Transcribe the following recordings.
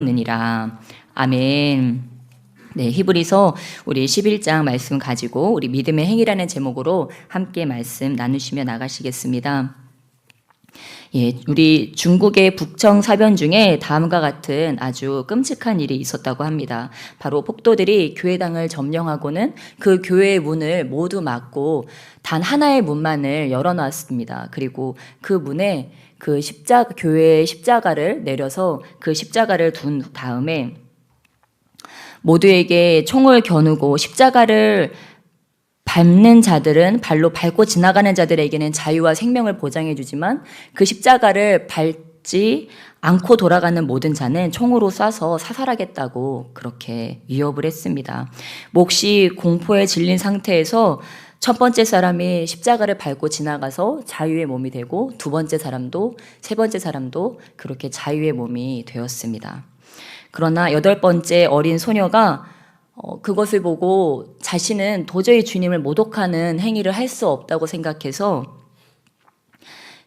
느니라. 아멘. 네, 히브리서 우리 11장 말씀 가지고 우리 믿음의 행위라는 제목으로 함께 말씀 나누시며 나가시겠습니다. 예, 우리 중국의 북청 사변 중에 다음과 같은 아주 끔찍한 일이 있었다고 합니다. 바로 폭도들이 교회당을 점령하고는 그 교회의 문을 모두 막고 단 하나의 문만을 열어놨습니다. 그리고 그 문에 그 교회의 십자가를 내려서 그 십자가를 둔 다음에 모두에게 총을 겨누고 십자가를 밟는 자들은 발로 밟고 지나가는 자들에게는 자유와 생명을 보장해 주지만 그 십자가를 밟지 않고 돌아가는 모든 자는 총으로 쏴서 사살하겠다고 그렇게 위협을 했습니다. 몹시 공포에 질린 상태에서 첫 번째 사람이 십자가를 밟고 지나가서 자유의 몸이 되고 두 번째 사람도 세 번째 사람도 그렇게 자유의 몸이 되었습니다. 그러나 여덟 번째 어린 소녀가 그것을 보고 자신은 도저히 주님을 모독하는 행위를 할 수 없다고 생각해서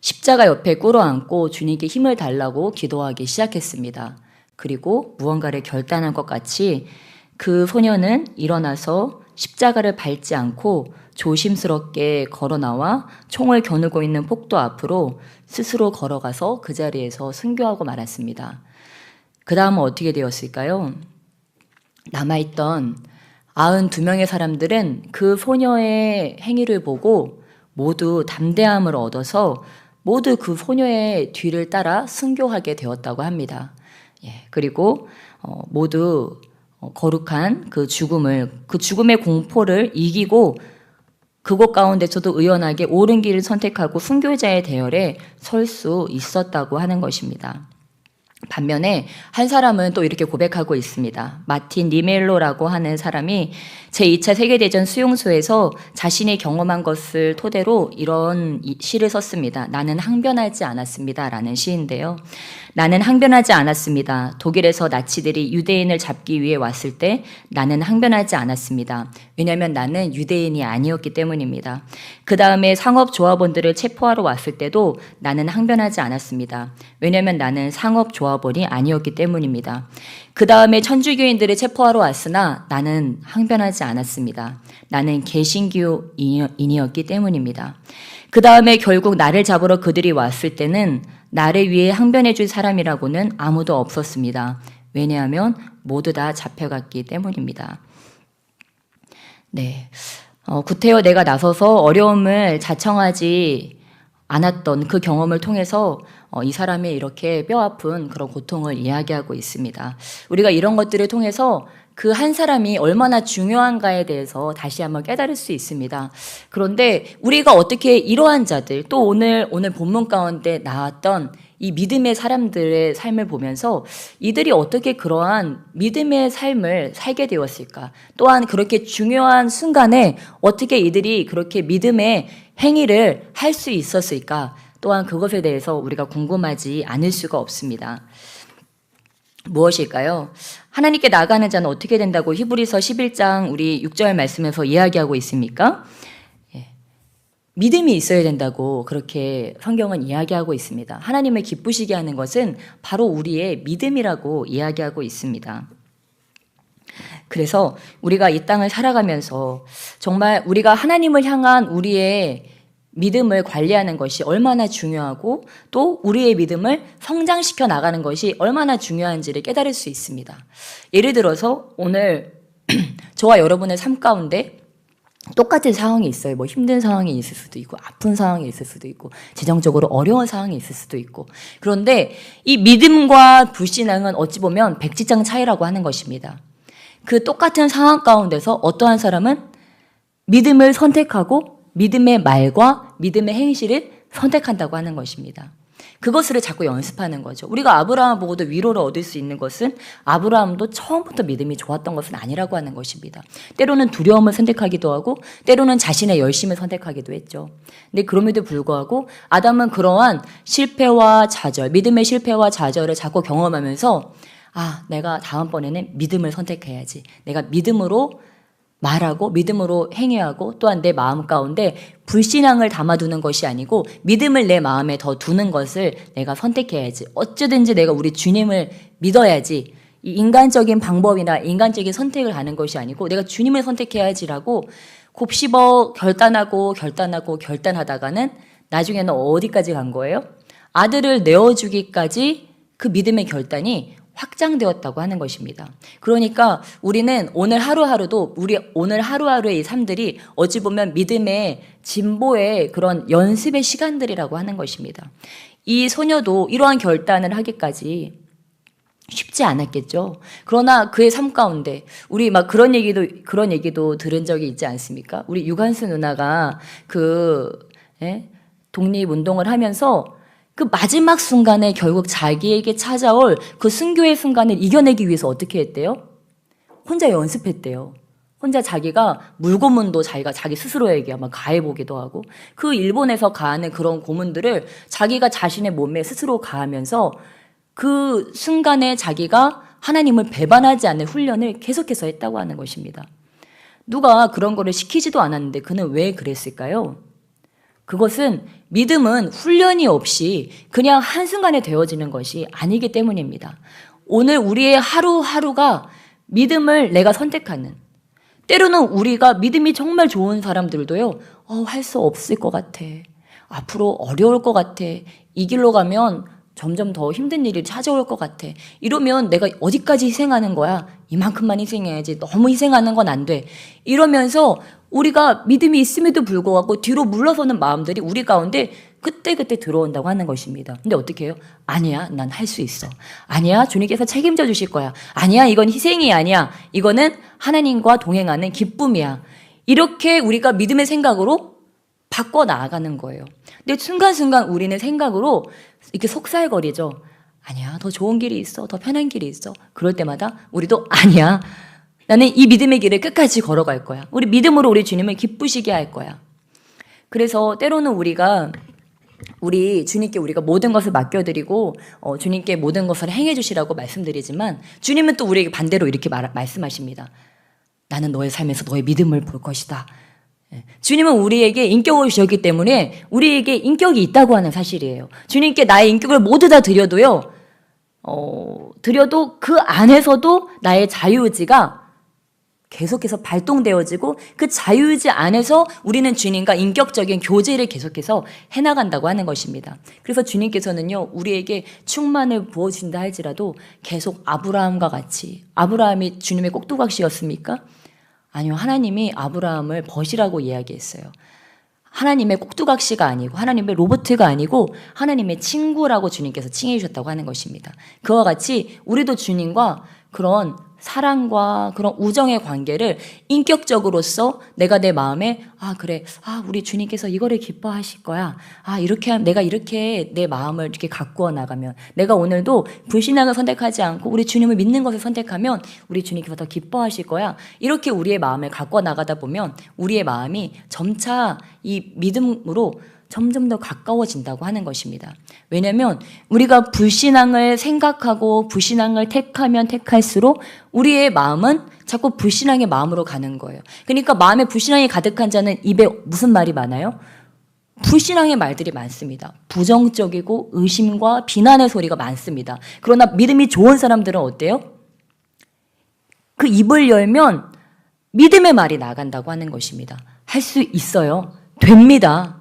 십자가 옆에 꿇어앉고 주님께 힘을 달라고 기도하기 시작했습니다. 그리고 무언가를 결단한 것 같이 그 소녀는 일어나서 십자가를 밟지 않고 조심스럽게 걸어 나와 총을 겨누고 있는 폭도 앞으로 스스로 걸어가서 그 자리에서 순교하고 말았습니다. 그 다음은 어떻게 되었을까요? 남아있던 92명의 사람들은 그 소녀의 행위를 보고 모두 담대함을 얻어서 모두 그 소녀의 뒤를 따라 순교하게 되었다고 합니다. 그리고 모두 거룩한 그 죽음의 공포를 이기고 그곳 가운데서도 의연하게 옳은 길을 선택하고 순교자의 대열에 설 수 있었다고 하는 것입니다. 반면에 한 사람은 또 이렇게 고백하고 있습니다. 마틴 니멜로라고 하는 사람이 제2차 세계대전 수용소에서 자신이 경험한 것을 토대로 이런 시를 썼습니다. 나는 항변하지 않았습니다. 라는 시인데요. 나는 항변하지 않았습니다. 독일에서 나치들이 유대인을 잡기 위해 왔을 때 나는 항변하지 않았습니다. 왜냐하면 나는 유대인이 아니었기 때문입니다. 그 다음에 상업조합원들을 체포하러 왔을 때도 나는 항변하지 않았습니다. 왜냐하면 나는 상업조합원이 아니었기 때문입니다. 그 다음에 천주교인들을 체포하러 왔으나 나는 항변하지 않았습니다. 나는 개신교인이었기 때문입니다. 그 다음에 결국 나를 잡으러 그들이 왔을 때는 나를 위해 항변해 줄 사람이라고는 아무도 없었습니다. 왜냐하면 모두 다 잡혀갔기 때문입니다. 네, 구태여 내가 나서서 어려움을 자청하지 않았던 그 경험을 통해서 이 사람이 이렇게 뼈아픈 그런 고통을 이야기하고 있습니다. 우리가 이런 것들을 통해서 그 한 사람이 얼마나 중요한가에 대해서 다시 한번 깨달을 수 있습니다. 그런데 우리가 어떻게 이러한 자들, 또 오늘 본문 가운데 나왔던 이 믿음의 사람들의 삶을 보면서 이들이 어떻게 그러한 믿음의 삶을 살게 되었을까? 또한 그렇게 중요한 순간에 어떻게 이들이 그렇게 믿음의 행위를 할 수 있었을까? 또한 그것에 대해서 우리가 궁금하지 않을 수가 없습니다. 무엇일까요? 하나님께 나가는 자는 어떻게 된다고 히브리서 11장 우리 6절 말씀에서 이야기하고 있습니까? 믿음이 있어야 된다고 그렇게 성경은 이야기하고 있습니다. 하나님을 기쁘시게 하는 것은 바로 우리의 믿음이라고 이야기하고 있습니다. 그래서 우리가 이 땅을 살아가면서 정말 우리가 하나님을 향한 우리의 믿음을 관리하는 것이 얼마나 중요하고 또 우리의 믿음을 성장시켜 나가는 것이 얼마나 중요한지를 깨달을 수 있습니다. 예를 들어서 오늘 저와 여러분의 삶 가운데 똑같은 상황이 있어요. 뭐 힘든 상황이 있을 수도 있고 아픈 상황이 있을 수도 있고 재정적으로 어려운 상황이 있을 수도 있고 그런데 이 믿음과 불신앙은 어찌 보면 백지장 차이라고 하는 것입니다. 그 똑같은 상황 가운데서 어떠한 사람은 믿음을 선택하고 믿음의 말과 믿음의 행실을 선택한다고 하는 것입니다. 그것을 자꾸 연습하는 거죠. 우리가 아브라함 보고도 위로를 얻을 수 있는 것은 아브라함도 처음부터 믿음이 좋았던 것은 아니라고 하는 것입니다. 때로는 두려움을 선택하기도 하고 때로는 자신의 열심을 선택하기도 했죠. 근데 그럼에도 불구하고 아담은 그러한 실패와 좌절, 믿음의 실패와 좌절을 자꾸 경험하면서 내가 다음번에는 믿음을 선택해야지. 내가 믿음으로 말하고 믿음으로 행위하고 또한 내 마음 가운데 불신앙을 담아두는 것이 아니고 믿음을 내 마음에 더 두는 것을 내가 선택해야지. 어쩌든지 내가 우리 주님을 믿어야지. 이 인간적인 방법이나 인간적인 선택을 하는 것이 아니고 내가 주님을 선택해야지라고 곱씹어 결단하다가는 나중에는 어디까지 간 거예요? 아들을 내어주기까지 그 믿음의 결단이 확장되었다고 하는 것입니다. 그러니까 우리는 오늘 하루하루도 우리 오늘 하루하루의 이 삶들이 어찌 보면 믿음의 진보의 그런 연습의 시간들이라고 하는 것입니다. 이 소녀도 이러한 결단을 하기까지 쉽지 않았겠죠. 그러나 그의 삶 가운데 우리 막 그런 얘기도 들은 적이 있지 않습니까? 우리 유관수 누나가 독립운동을 하면서 그 마지막 순간에 결국 자기에게 찾아올 그 순교의 순간을 이겨내기 위해서 어떻게 했대요? 혼자 연습했대요. 혼자 자기가 물고문도 자기가 자기 스스로에게 아마 가해보기도 하고 그 일본에서 가하는 그런 고문들을 자기가 자신의 몸에 스스로 가하면서 그 순간에 자기가 하나님을 배반하지 않는 훈련을 계속해서 했다고 하는 것입니다. 누가 그런 거를 시키지도 않았는데 그는 왜 그랬을까요? 그것은 믿음은 훈련이 없이 그냥 한순간에 되어지는 것이 아니기 때문입니다. 오늘 우리의 하루하루가 믿음을 내가 선택하는, 때로는 우리가 믿음이 정말 좋은 사람들도요, 할 수 없을 것 같아. 앞으로 어려울 것 같아. 이 길로 가면 점점 더 힘든 일이 찾아올 것 같아. 이러면 내가 어디까지 희생하는 거야? 이만큼만 희생해야지. 너무 희생하는 건 안 돼. 이러면서 우리가 믿음이 있음에도 불구하고 뒤로 물러서는 마음들이 우리 가운데 그때그때 들어온다고 하는 것입니다. 근데 어떻게 해요? 아니야, 난 할 수 있어. 아니야, 주님께서 책임져 주실 거야. 아니야, 이건 희생이 아니야. 이거는 하나님과 동행하는 기쁨이야. 이렇게 우리가 믿음의 생각으로 바꿔 나아가는 거예요. 근데 순간순간 우리는 생각으로 이렇게 속살거리죠. 아니야, 더 좋은 길이 있어. 더 편한 길이 있어. 그럴 때마다 우리도 아니야. 나는 이 믿음의 길을 끝까지 걸어갈 거야. 우리 믿음으로 우리 주님을 기쁘시게 할 거야. 그래서 때로는 우리 주님께 우리가 모든 것을 맡겨드리고 주님께 모든 것을 행해 주시라고 말씀드리지만 주님은 또 우리에게 반대로 이렇게 말씀하십니다. 나는 너의 삶에서 너의 믿음을 볼 것이다. 주님은 우리에게 인격을 주셨기 때문에 우리에게 인격이 있다고 하는 사실이에요. 주님께 나의 인격을 모두 다 드려도 그 안에서도 나의 자유의지가 계속해서 발동되어지고 그 자유의지 안에서 우리는 주님과 인격적인 교제를 계속해서 해나간다고 하는 것입니다. 그래서 주님께서는요, 우리에게 충만을 부어주신다 할지라도 계속 아브라함과 같이, 아브라함이 주님의 꼭두각시였습니까? 아니요, 하나님이 아브라함을 벗이라고 이야기했어요. 하나님의 꼭두각시가 아니고 하나님의 로봇가 아니고 하나님의 친구라고 주님께서 칭해 주셨다고 하는 것입니다. 그와 같이 우리도 주님과 그런 사랑과 그런 우정의 관계를 인격적으로서 내가 내 마음에 그래, 우리 주님께서 이거를 기뻐하실 거야. 이렇게 내가 이렇게 내 마음을 이렇게 가꾸어 나가면, 내가 오늘도 불신앙을 선택하지 않고 우리 주님을 믿는 것을 선택하면 우리 주님께서 더 기뻐하실 거야. 이렇게 우리의 마음을 가꾸어 나가다 보면 우리의 마음이 점차 이 믿음으로 점점 더 가까워진다고 하는 것입니다. 왜냐하면 우리가 불신앙을 생각하고 불신앙을 택하면 택할수록 우리의 마음은 자꾸 불신앙의 마음으로 가는 거예요. 그러니까 마음에 불신앙이 가득한 자는 입에 무슨 말이 많아요? 불신앙의 말들이 많습니다. 부정적이고 의심과 비난의 소리가 많습니다. 그러나 믿음이 좋은 사람들은 어때요? 그 입을 열면 믿음의 말이 나간다고 하는 것입니다. 할 수 있어요. 됩니다.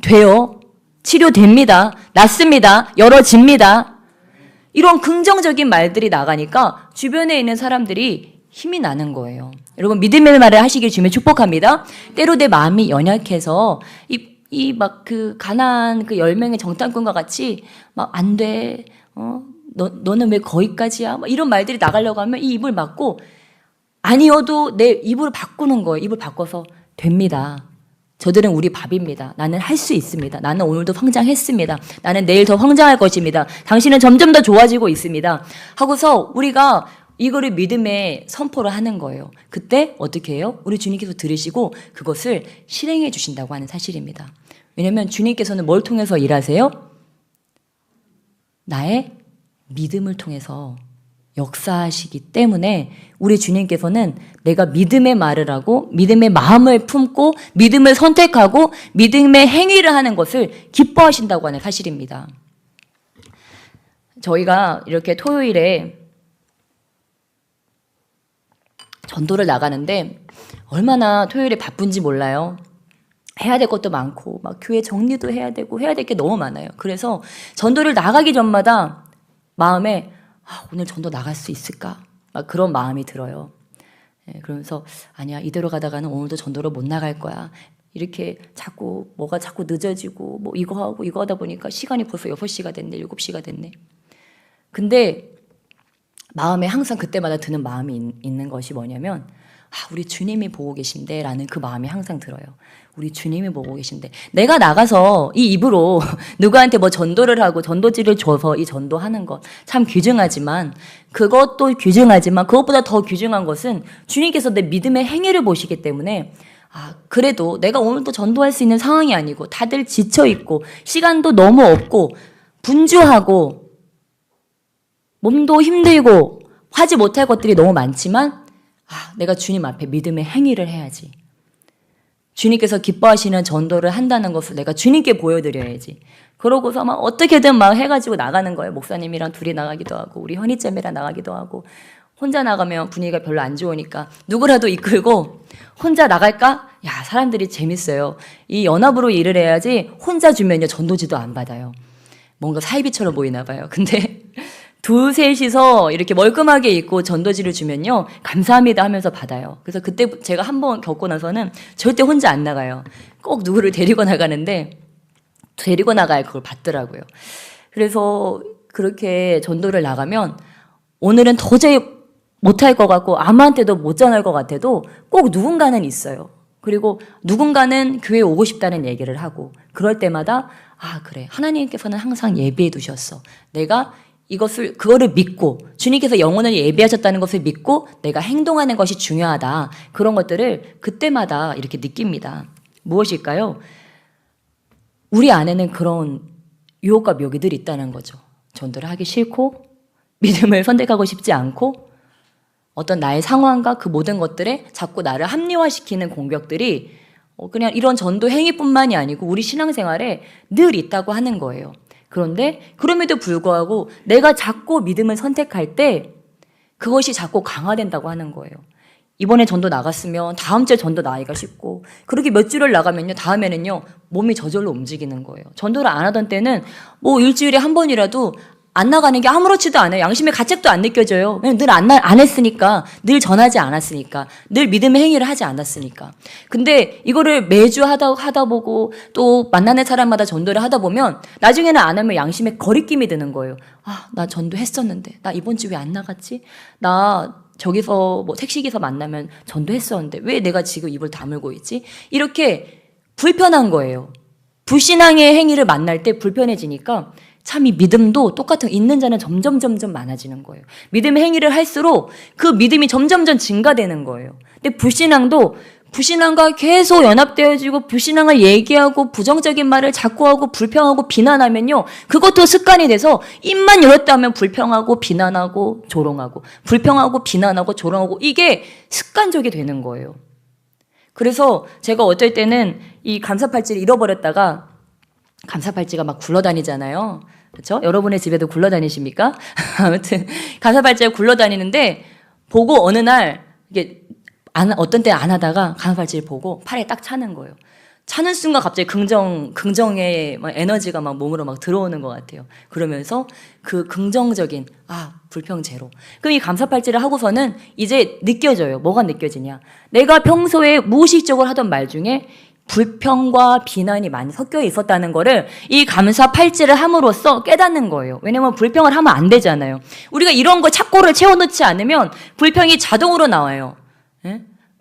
돼요. 치료됩니다. 낫습니다. 열어집니다. 이런 긍정적인 말들이 나가니까 주변에 있는 사람들이 힘이 나는 거예요. 여러분, 믿음의 말을 하시길 주님의 축복합니다. 때로 내 마음이 연약해서 그 가난한 그 10명의 정탐꾼과 같이 막 안 돼. 너는 왜 거기까지야? 이런 말들이 나가려고 하면 이 입을 막고 아니어도 내 입을 바꾸는 거예요. 입을 바꿔서 됩니다. 저들은 우리 밥입니다. 나는 할 수 있습니다. 나는 오늘도 성장했습니다. 나는 내일 더 성장할 것입니다. 당신은 점점 더 좋아지고 있습니다. 하고서 우리가 이거를 믿음의 선포를 하는 거예요. 그때 어떻게 해요? 우리 주님께서 들으시고 그것을 실행해 주신다고 하는 사실입니다. 왜냐하면 주님께서는 뭘 통해서 일하세요? 나의 믿음을 통해서 역사하시기 때문에 우리 주님께서는 내가 믿음의 말을 하고 믿음의 마음을 품고 믿음을 선택하고 믿음의 행위를 하는 것을 기뻐하신다고 하는 사실입니다. 저희가 이렇게 토요일에 전도를 나가는데 얼마나 토요일에 바쁜지 몰라요. 해야 될 것도 많고 막 교회 정리도 해야 되고 해야 될 게 너무 많아요. 그래서 전도를 나가기 전마다 마음에 오늘 전도 나갈 수 있을까? 막 그런 마음이 들어요. 그러면서 아니야, 이대로 가다가는 오늘도 전도를 못 나갈 거야. 이렇게 뭐가 자꾸 늦어지고 뭐 이거 하고 이거 하다 보니까 시간이 벌써 6시가 됐네, 7시가 됐네. 근데 마음에 항상 그때마다 드는 마음이 있는 것이 뭐냐면 우리 주님이 보고 계신데 라는 그 마음이 항상 들어요. 우리 주님이 보고 계신데 내가 나가서 이 입으로 누구한테 뭐 전도를 하고 전도지를 줘서 이 전도하는 것 참 귀중하지만 그것보다 더 귀중한 것은 주님께서 내 믿음의 행위를 보시기 때문에 그래도 내가 오늘도 전도할 수 있는 상황이 아니고 다들 지쳐있고 시간도 너무 없고 분주하고 몸도 힘들고 하지 못할 것들이 너무 많지만 내가 주님 앞에 믿음의 행위를 해야지. 주님께서 기뻐하시는 전도를 한다는 것을 내가 주님께 보여드려야지. 그러고서 막 어떻게든 막 해가지고 나가는 거예요. 목사님이랑 둘이 나가기도 하고 우리 현이쌤이랑 나가기도 하고 혼자 나가면 분위기가 별로 안 좋으니까 누구라도 이끌고 혼자 나갈까? 사람들이 재밌어요. 이 연합으로 일을 해야지 혼자 주면요 전도지도 안 받아요. 뭔가 사이비처럼 보이나 봐요. 근데 셋이서 이렇게 멀끔하게 있고 전도지를 주면요 감사합니다 하면서 받아요. 그래서 그때 제가 한번 겪고 나서는 절대 혼자 안 나가요. 꼭 누구를 데리고 나가는데 데리고 나가야 그걸 받더라고요. 그래서 그렇게 전도를 나가면 오늘은 도저히 못할 것 같고 아무한테도 못 전할 것 같아도 꼭 누군가는 있어요. 그리고 누군가는 교회에 오고 싶다는 얘기를 하고 그럴 때마다 그래, 하나님께서는 항상 예비해 두셨어. 내가 그거를 믿고 주님께서 영혼을 예비하셨다는 것을 믿고 내가 행동하는 것이 중요하다. 그런 것들을 그때마다 이렇게 느낍니다. 무엇일까요? 우리 안에는 그런 유혹과 묘기들이 있다는 거죠. 전도를 하기 싫고 믿음을 선택하고 싶지 않고 어떤 나의 상황과 그 모든 것들에 자꾸 나를 합리화시키는 공격들이 그냥 이런 전도 행위뿐만이 아니고 우리 신앙생활에 늘 있다고 하는 거예요. 그런데 그럼에도 불구하고 내가 자꾸 믿음을 선택할 때 그것이 자꾸 강화된다고 하는 거예요. 이번에 전도 나갔으면 다음 주에 전도 나기가 쉽고 그렇게 몇 주를 나가면요 다음에는요 몸이 저절로 움직이는 거예요. 전도를 안 하던 때는 뭐 일주일에 한 번이라도 안 나가는 게 아무렇지도 않아요. 양심의 가책도 안 느껴져요. 왜냐면 늘 안 했으니까, 늘 전하지 않았으니까, 늘 믿음의 행위를 하지 않았으니까. 근데 이거를 매주 하다 보고 또 만나는 사람마다 전도를 하다 보면 나중에는 안 하면 양심에 거리낌이 드는 거예요. 나 전도했었는데 나 이번 주 왜 안 나갔지? 나 저기서 뭐 택시기사 만나면 전도했었는데 왜 내가 지금 입을 다물고 있지? 이렇게 불편한 거예요. 불신앙의 행위를 만날 때 불편해지니까 참 이 믿음도 똑같은 있는 자는 점점 많아지는 거예요. 믿음의 행위를 할수록 그 믿음이 점점 증가되는 거예요. 근데 불신앙과 계속 연합되어지고 불신앙을 얘기하고 부정적인 말을 자꾸 하고 불평하고 비난하면요. 그것도 습관이 돼서 입만 열었다 하면 불평하고 비난하고 조롱하고 불평하고 비난하고 조롱하고 이게 습관적이 되는 거예요. 그래서 제가 어떨 때는 이 감사팔찌를 잃어버렸다가 감사팔찌가 막 굴러다니잖아요. 그렇죠? 여러분의 집에도 굴러다니십니까? 아무튼 감사팔찌가 굴러다니는데 보고 어느 날 이게 어떤 때 안 하다가 감사팔찌를 보고 팔에 딱 차는 거예요. 차는 순간 갑자기 긍정의 막 에너지가 막 몸으로 막 들어오는 것 같아요. 그러면서 그 긍정적인 불평 제로. 그럼 이 감사팔찌를 하고서는 이제 느껴져요. 뭐가 느껴지냐? 내가 평소에 무의식적으로 하던 말 중에 불평과 비난이 많이 섞여 있었다는 거를 이 감사 팔찌를 함으로써 깨닫는 거예요. 왜냐면 불평을 하면 안 되잖아요. 우리가 이런 거 착고를 채워놓지 않으면 불평이 자동으로 나와요.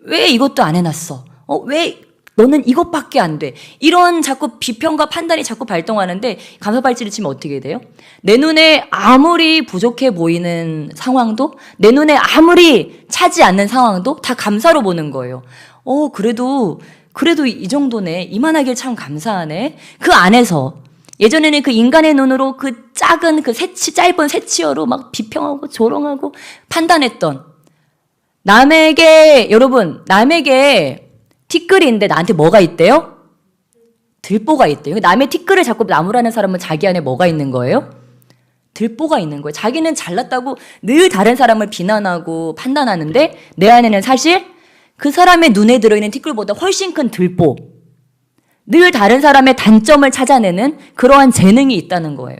왜 이것도 안 해놨어? 왜 너는 이것밖에 안 돼? 이런 자꾸 비평과 판단이 자꾸 발동하는데 감사 팔찌를 치면 어떻게 돼요? 내 눈에 아무리 부족해 보이는 상황도 내 눈에 아무리 차지 않는 상황도 다 감사로 보는 거예요. 그래도 이 정도네. 이만하길 참 감사하네. 그 안에서 예전에는 그 인간의 눈으로 그 작은 그 짧은 새치어로 막 비평하고 조롱하고 판단했던 남에게 티끌이 있는데 나한테 뭐가 있대요? 들보가 있대요. 남의 티끌을 자꾸 나무라는 사람은 자기 안에 뭐가 있는 거예요? 들보가 있는 거예요. 자기는 잘났다고 늘 다른 사람을 비난하고 판단하는데 내 안에는 사실 그 사람의 눈에 들어있는 티끌보다 훨씬 큰 들보, 늘 다른 사람의 단점을 찾아내는 그러한 재능이 있다는 거예요.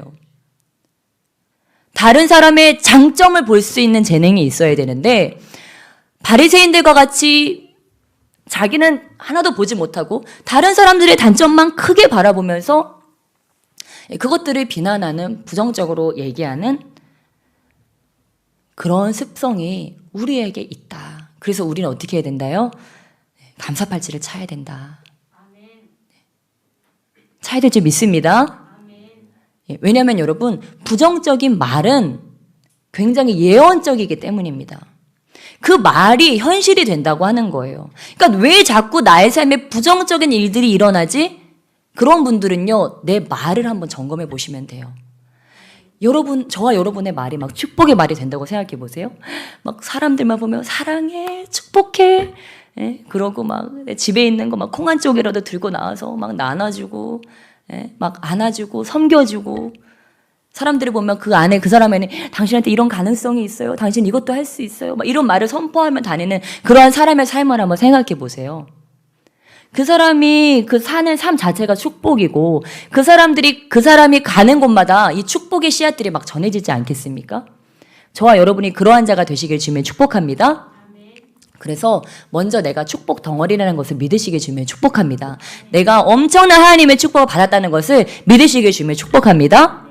다른 사람의 장점을 볼 수 있는 재능이 있어야 되는데 바리새인들과 같이 자기는 하나도 보지 못하고 다른 사람들의 단점만 크게 바라보면서 그것들을 비난하는, 부정적으로 얘기하는 그런 습성이 우리에게 있다. 그래서 우리는 어떻게 해야 된다요? 감사팔찌를 차야 된다. 차야 될 줄 믿습니다. 왜냐하면 여러분, 부정적인 말은 굉장히 예언적이기 때문입니다. 그 말이 현실이 된다고 하는 거예요. 그러니까 왜 자꾸 나의 삶에 부정적인 일들이 일어나지? 그런 분들은요, 내 말을 한번 점검해 보시면 돼요. 여러분, 저와 여러분의 말이 막 축복의 말이 된다고 생각해 보세요. 막 사람들만 보면 사랑해, 축복해, 예? 그러고 막 집에 있는 거 막 콩 한 쪽이라도 들고 나와서 막 나눠주고, 예? 막 안아주고, 섬겨주고, 사람들이 보면 그 안에 그 사람에는 당신한테 이런 가능성이 있어요. 당신 이것도 할 수 있어요. 막 이런 말을 선포하며 다니는 그러한 사람의 삶을 한번 생각해 보세요. 그 사람이 그 사는 삶 자체가 축복이고 그 사람이 가는 곳마다 이 축복의 씨앗들이 막 전해지지 않겠습니까? 저와 여러분이 그러한 자가 되시길 주면 축복합니다. 그래서 먼저 내가 축복 덩어리라는 것을 믿으시길 주면 축복합니다. 내가 엄청난 하나님의 축복을 받았다는 것을 믿으시길 주면 축복합니다.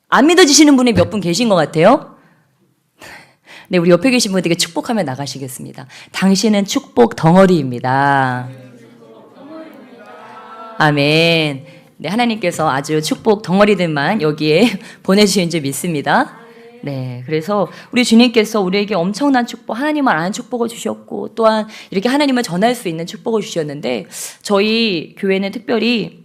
안 믿어지시는 분이 몇 분 계신 것 같아요? 네, 우리 옆에 계신 분들에게 축복하며 나가시겠습니다. 당신은 축복 덩어리입니다. 아멘. 네, 하나님께서 아주 축복 덩어리들만 여기에 보내주신 줄 믿습니다. 네, 그래서 우리 주님께서 우리에게 엄청난 축복, 하나님을 아는 축복을 주셨고 또한 이렇게 하나님을 전할 수 있는 축복을 주셨는데 저희 교회는 특별히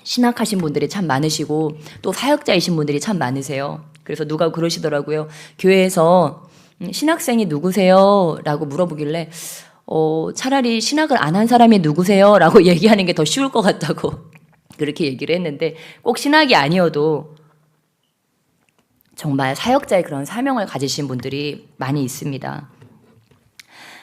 신학하신 분들이 참 많으시고 또 사역자이신 분들이 참 많으세요. 그래서 누가 그러시더라고요. 교회에서 신학생이 누구세요? 라고 물어보길래 차라리 신학을 안 한 사람이 누구세요? 라고 얘기하는 게 더 쉬울 것 같다고 그렇게 얘기를 했는데 꼭 신학이 아니어도 정말 사역자의 그런 사명을 가지신 분들이 많이 있습니다.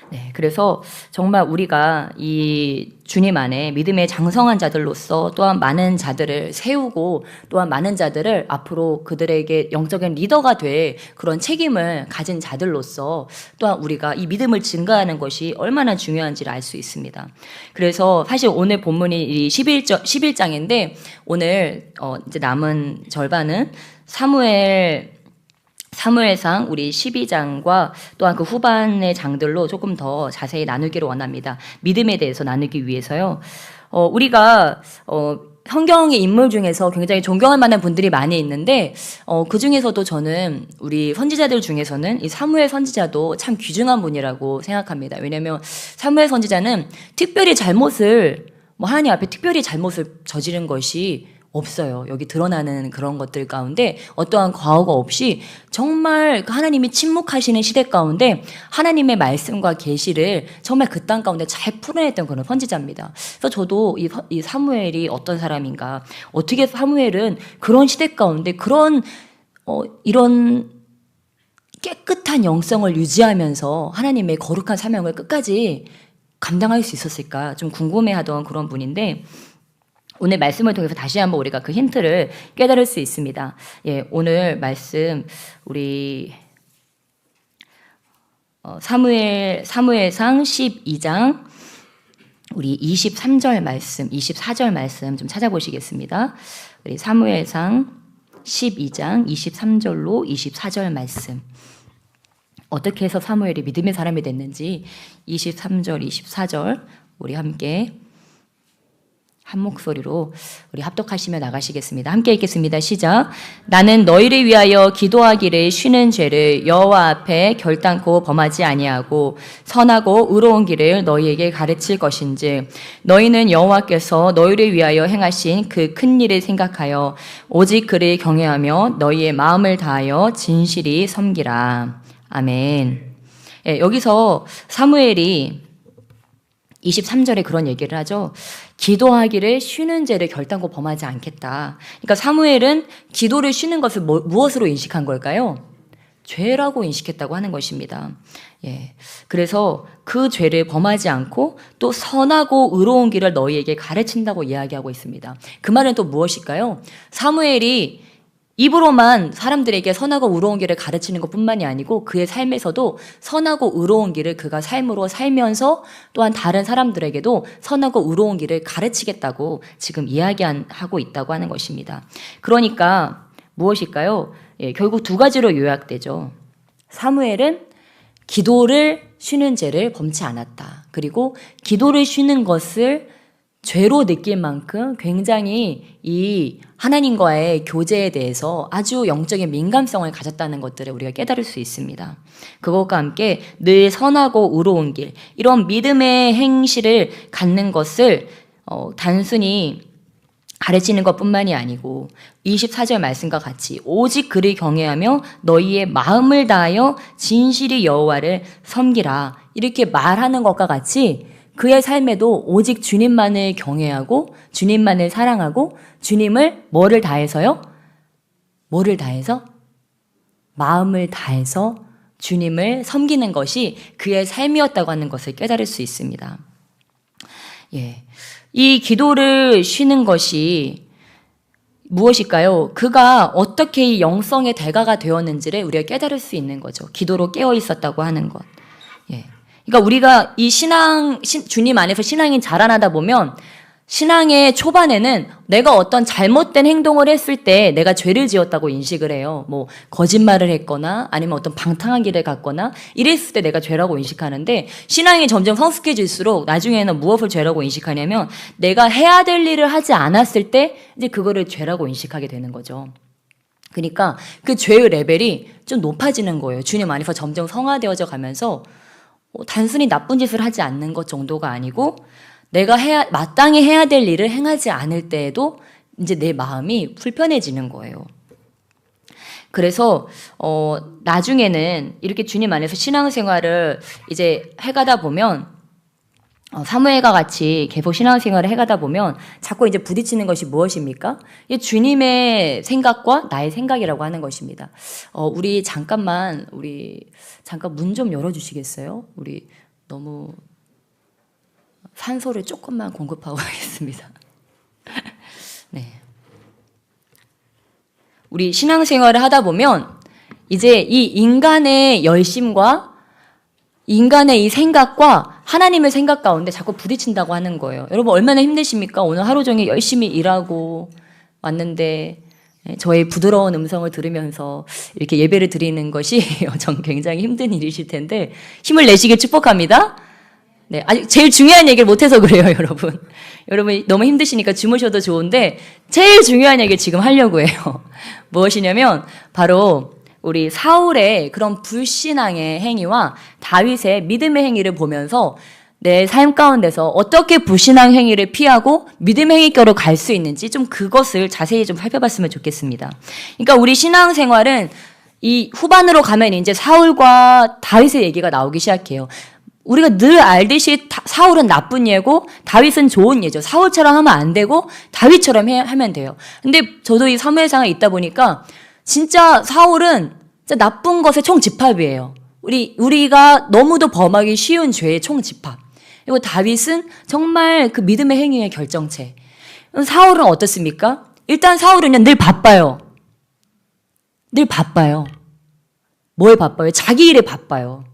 네, 그래서 정말 우리가 이 주님 안에 믿음의 장성한 자들로서 또한 많은 자들을 세우고 또한 많은 자들을 앞으로 그들에게 영적인 리더가 될 그런 책임을 가진 자들로서 또한 우리가 이 믿음을 증가하는 것이 얼마나 중요한지를 알 수 있습니다. 그래서 사실 오늘 본문이 이 11장인데 오늘 이제 남은 절반은 사무엘상 우리 12장과 또한 그 후반의 장들로 조금 더 자세히 나누기를 원합니다. 믿음에 대해서 나누기 위해서요. 우리가 성경의 인물 중에서 굉장히 존경할 만한 분들이 많이 있는데 그 중에서도 저는 우리 선지자들 중에서는 이 사무엘 선지자도 참 귀중한 분이라고 생각합니다. 왜냐하면 사무엘 선지자는 특별히 하나님 앞에 특별히 잘못을 저지른 것이 없어요. 여기 드러나는 그런 것들 가운데 어떠한 과오가 없이 정말 하나님이 침묵하시는 시대 가운데 하나님의 말씀과 계시를 정말 그 땅 가운데 잘 풀어냈던 그런 선지자입니다. 그래서 저도 이 사무엘이 어떤 사람인가, 어떻게 사무엘은 그런 시대 가운데 그런 이런 깨끗한 영성을 유지하면서 하나님의 거룩한 사명을 끝까지 감당할 수 있었을까 좀 궁금해하던 그런 분인데 오늘 말씀을 통해서 다시 한번 우리가 그 힌트를 깨달을 수 있습니다. 예, 오늘 말씀 우리 사무엘상 12장 우리 23절 말씀, 24절 말씀 좀 찾아보시겠습니다. 우리 사무엘상 12장 23절로 24절 말씀. 어떻게 해서 사무엘이 믿음의 사람이 됐는지 23절, 24절 우리 함께 한 목소리로 우리 합독하시며 나가시겠습니다. 함께 읽겠습니다. 시작. 나는 너희를 위하여 기도하기를 쉬는 죄를 여호와 앞에 결단코 범하지 아니하고 선하고 의로운 길을 너희에게 가르칠 것인지 너희는 여호와께서 너희를 위하여 행하신 그 큰 일을 생각하여 오직 그를 경외하며 너희의 마음을 다하여 진실히 섬기라. 아멘. 예, 여기서 사무엘이 23절에 그런 얘기를 하죠. 기도하기를 쉬는 죄를 결단코 범하지 않겠다. 그러니까 사무엘은 기도를 쉬는 것을 무엇으로 인식한 걸까요? 죄라고 인식했다고 하는 것입니다. 예. 그래서 그 죄를 범하지 않고 또 선하고 의로운 길을 너희에게 가르친다고 이야기하고 있습니다. 그 말은 또 무엇일까요? 사무엘이 입으로만 사람들에게 선하고 의로운 길을 가르치는 것뿐만이 아니고 그의 삶에서도 선하고 의로운 길을 그가 삶으로 살면서 또한 다른 사람들에게도 선하고 의로운 길을 가르치겠다고 지금 이야기하고 있다고 하는 것입니다. 그러니까 무엇일까요? 예, 결국 두 가지로 요약되죠. 사무엘은 기도를 쉬는 죄를 범치 않았다. 그리고 기도를 쉬는 것을 죄로 느낄 만큼 굉장히 이 하나님과의 교제에 대해서 아주 영적인 민감성을 가졌다는 것들을 우리가 깨달을 수 있습니다. 그것과 함께 늘 선하고 의로운 길, 이런 믿음의 행실을 갖는 것을 단순히 가르치는 것뿐만이 아니고 24절 말씀과 같이 오직 그를 경외하며 너희의 마음을 다하여 진실이 여호와를 섬기라, 이렇게 말하는 것과 같이 그의 삶에도 오직 주님만을 경외하고 주님만을 사랑하고 주님을 뭐를 다해서요? 뭐를 다해서? 마음을 다해서 주님을 섬기는 것이 그의 삶이었다고 하는 것을 깨달을 수 있습니다. 예. 이 기도를 쉬는 것이 무엇일까요? 그가 어떻게 이 영성의 대가가 되었는지를 우리가 깨달을 수 있는 거죠. 기도로 깨어 있었다고 하는 것. 예. 그러니까 우리가 이 주님 안에서 신앙이 자라나다 보면 신앙의 초반에는 내가 어떤 잘못된 행동을 했을 때 내가 죄를 지었다고 인식을 해요. 뭐 거짓말을 했거나 아니면 어떤 방탕한 길을 갔거나 이랬을 때 내가 죄라고 인식하는데, 신앙이 점점 성숙해질수록 나중에는 무엇을 죄라고 인식하냐면 내가 해야 될 일을 하지 않았을 때 이제 그거를 죄라고 인식하게 되는 거죠. 그러니까 그 죄의 레벨이 좀 높아지는 거예요. 주님 안에서 점점 성화되어져 가면서 단순히 나쁜 짓을 하지 않는 것 정도가 아니고 내가 마땅히 해야 될 일을 행하지 않을 때에도 이제 내 마음이 불편해지는 거예요. 그래서 나중에는 이렇게 주님 안에서 신앙생활을 이제 해가다 보면 사무엘과 같이 계속 신앙생활을 해가다 보면 자꾸 이제 부딪히는 것이 무엇입니까? 이 주님의 생각과 나의 생각이라고 하는 것입니다. 우리 잠깐 문 좀 열어주시겠어요? 우리 너무 산소를 조금만 공급하고 가겠습니다. 네. 우리 신앙생활을 하다 보면 이제 이 인간의 열심과 인간의 이 생각과 하나님의 생각 가운데 자꾸 부딪힌다고 하는 거예요. 여러분 얼마나 힘드십니까? 오늘 하루 종일 열심히 일하고 왔는데 저의 부드러운 음성을 들으면서 이렇게 예배를 드리는 것이 전 굉장히 힘든 일이실 텐데 힘을 내시길 축복합니다. 네, 아직 제일 중요한 얘기를 못해서 그래요, 여러분. 여러분 너무 힘드시니까 주무셔도 좋은데 제일 중요한 얘기를 지금 하려고 해요. 무엇이냐면 바로 우리 사울의 그런 불신앙의 행위와 다윗의 믿음의 행위를 보면서 내 삶 가운데서 어떻게 불신앙 행위를 피하고 믿음의 행위께로 갈 수 있는지 좀 그것을 자세히 좀 살펴봤으면 좋겠습니다. 그러니까 우리 신앙생활은 이 후반으로 가면 이제 사울과 다윗의 얘기가 나오기 시작해요. 우리가 늘 알듯이 사울은 나쁜 예고 다윗은 좋은 예죠. 사울처럼 하면 안 되고 다윗처럼 하면 돼요. 근데 저도 이 사무엘상에 있다 보니까 진짜 사울은 진짜 나쁜 것의 총집합이에요. 우리가 너무도 범하기 쉬운 죄의 총집합. 그리고 다윗은 정말 그 믿음의 행위의 결정체. 사울은 어떻습니까? 일단 사울은 늘 바빠요. 늘 바빠요. 뭐에 바빠요? 자기 일에 바빠요.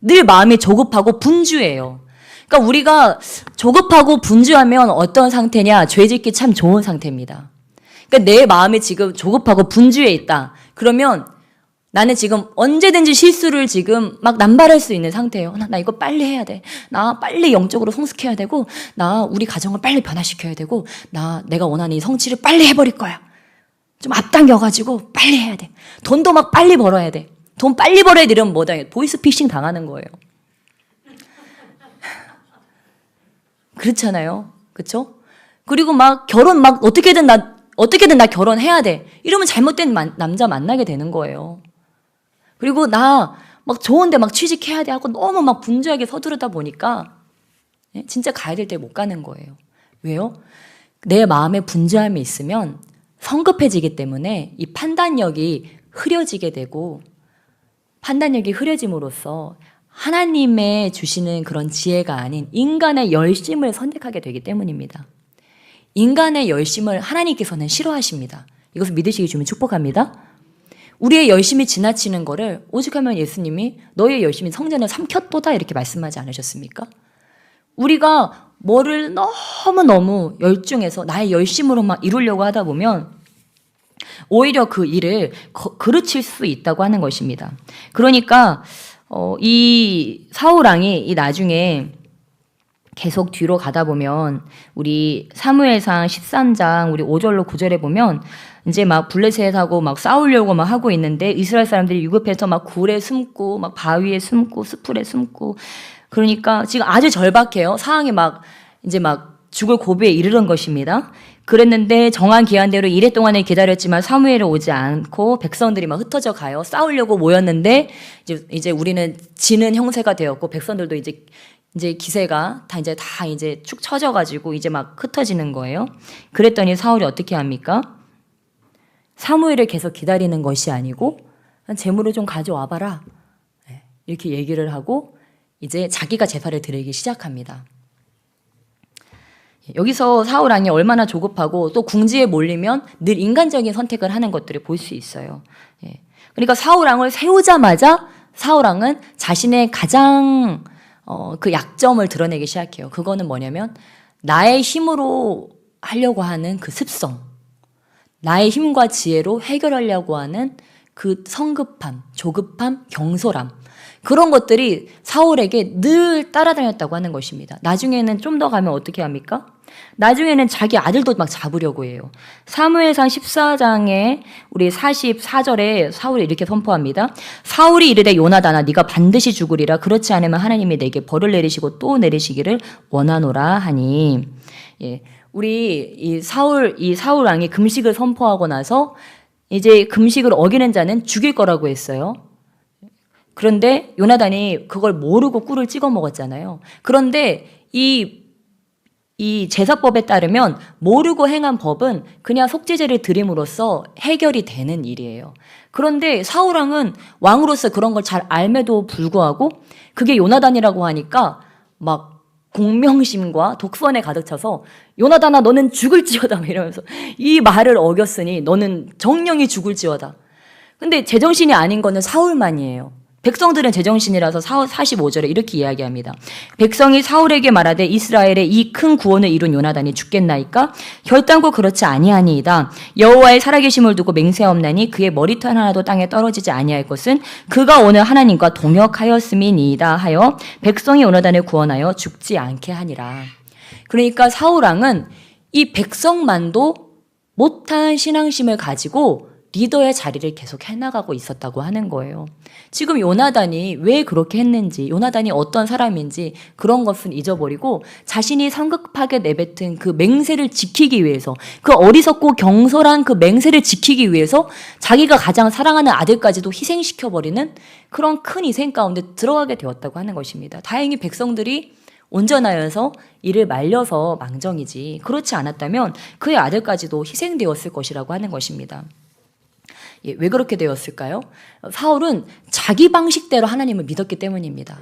늘 마음이 조급하고 분주해요. 그러니까 우리가 조급하고 분주하면 어떤 상태냐? 죄 짓기 참 좋은 상태입니다. 그러니까 내 마음이 지금 조급하고 분주해 있다. 그러면 나는 지금 언제든지 실수를 지금 막 남발할 수 있는 상태예요. 나 이거 빨리 해야 돼. 나 빨리 영적으로 성숙해야 되고, 나 우리 가정을 빨리 변화시켜야 되고, 내가 원하는 이 성취를 빨리 해버릴 거야. 좀 앞당겨가지고 빨리 해야 돼. 돈도 막 빨리 벌어야 돼. 돈 빨리 벌어야 되려면 뭐다? 보이스피싱 당하는 거예요. 그렇잖아요. 그렇죠? 그리고 막 결혼 막 어떻게든 나 결혼해야 돼. 이러면 잘못된 남자 만나게 되는 거예요. 그리고 나 막 좋은데 막 취직해야 돼 하고 너무 막 분주하게 서두르다 보니까 진짜 가야 될 때 못 가는 거예요. 왜요? 내 마음에 분주함이 있으면 성급해지기 때문에 이 판단력이 흐려지게 되고, 판단력이 흐려짐으로써 하나님의 주시는 그런 지혜가 아닌 인간의 열심을 선택하게 되기 때문입니다. 인간의 열심을 하나님께서는 싫어하십니다. 이것을 믿으시기 주면 축복합니다. 우리의 열심이 지나치는 거를 오죽하면 예수님이 너의 열심이 성전을 삼켰도다 이렇게 말씀하지 않으셨습니까? 우리가 뭐를 너무너무 열중해서 나의 열심으로 막 이루려고 하다 보면 오히려 그 일을 그르칠 수 있다고 하는 것입니다. 그러니까 이 사울왕이 이 나중에 계속 뒤로 가다 보면 우리 사무엘상 13장 우리 5절로 9절에 보면 이제 막 블레셋하고 막 싸우려고 막 하고 있는데 이스라엘 사람들이 유급해서 막 굴에 숨고 막 바위에 숨고 수풀에 숨고, 그러니까 지금 아주 절박해요. 상황이 막 이제 막 죽을 고비에 이르는 것입니다. 그랬는데 정한 기한대로 이래 동안에 기다렸지만 사무엘이 오지 않고 백성들이 막 흩어져 가요. 싸우려고 모였는데 이제 우리는 지는 형세가 되었고 백성들도 이제 기세가 다 이제 축 처져가지고 이제 막 흩어지는 거예요. 그랬더니 사울이 어떻게 합니까? 사무엘을 계속 기다리는 것이 아니고 제물을 좀 가져와봐라. 이렇게 얘기를 하고 이제 자기가 제사를 드리기 시작합니다. 여기서 사울왕이 얼마나 조급하고 또 궁지에 몰리면 늘 인간적인 선택을 하는 것들을 볼 수 있어요. 그러니까 사울왕을 세우자마자 사울왕은 자신의 가장 그 약점을 드러내기 시작해요. 그거는 뭐냐면 나의 힘으로 하려고 하는 그 습성, 나의 힘과 지혜로 해결하려고 하는 그 성급함, 조급함, 경솔함, 그런 것들이 사울에게 늘 따라다녔다고 하는 것입니다. 나중에는 좀 더 가면 어떻게 합니까? 나중에는 자기 아들도 막 잡으려고 해요. 사무엘상 14장에 우리 44절에 사울이 이렇게 선포합니다. 사울이 이르되 요나단아 네가 반드시 죽으리라. 그렇지 않으면 하나님이 내게 벌을 내리시고 또 내리시기를 원하노라 하니. 우리 이 사울 왕이 금식을 선포하고 나서 이제 금식을 어기는 자는 죽일 거라고 했어요. 그런데 요나단이 그걸 모르고 꿀을 찍어 먹었잖아요. 그런데 이 제사법에 따르면 모르고 행한 법은 그냥 속죄제를 드림으로써 해결이 되는 일이에요. 그런데 사울왕은 왕으로서 그런 걸 잘 알매도 불구하고 그게 요나단이라고 하니까 막 공명심과 독선에 가득 차서 요나단아 너는 죽을지어다 이러면서 이 말을 어겼으니 너는 정령이 죽을지어다. 근데 제정신이 아닌 거는 사울만이에요. 백성들은 제정신이라서 45절에 이렇게 이야기합니다. 백성이 사울에게 말하되 이스라엘의 이 큰 구원을 이룬 요나단이 죽겠나이까? 결단코 그렇지 아니하니이다. 여호와의 살아계심을 두고 맹세하옵나니 그의 머리털 하나도 땅에 떨어지지 아니할 것은 그가 오늘 하나님과 동역하였음이니이다 하여 백성이 요나단을 구원하여 죽지 않게 하니라. 그러니까 사울왕은 이 백성만도 못한 신앙심을 가지고 리더의 자리를 계속 해나가고 있었다고 하는 거예요. 지금 요나단이 왜 그렇게 했는지, 요나단이 어떤 사람인지 그런 것은 잊어버리고 자신이 성급하게 내뱉은 그 맹세를 지키기 위해서, 그 어리석고 경솔한 그 맹세를 지키기 위해서 자기가 가장 사랑하는 아들까지도 희생시켜버리는 그런 큰 희생 가운데 들어가게 되었다고 하는 것입니다. 다행히 백성들이 온전하여서 이를 말려서 망정이지, 그렇지 않았다면 그의 아들까지도 희생되었을 것이라고 하는 것입니다. 왜 그렇게 되었을까요? 사울은 자기 방식대로 하나님을 믿었기 때문입니다.